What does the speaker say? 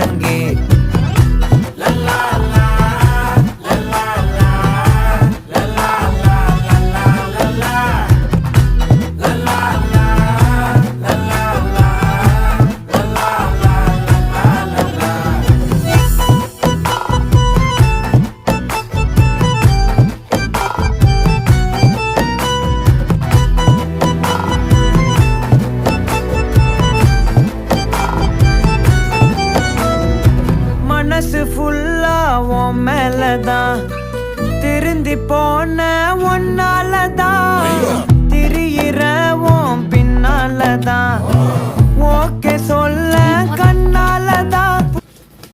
முழங்கே. மனசு ஃபுல்லா உன் மேலதான், திருந்தி போன ஒன்னாலதான், திரியிற உன் பின்னாலதான், ஓகே சொல்ல கண்ணாலதான்.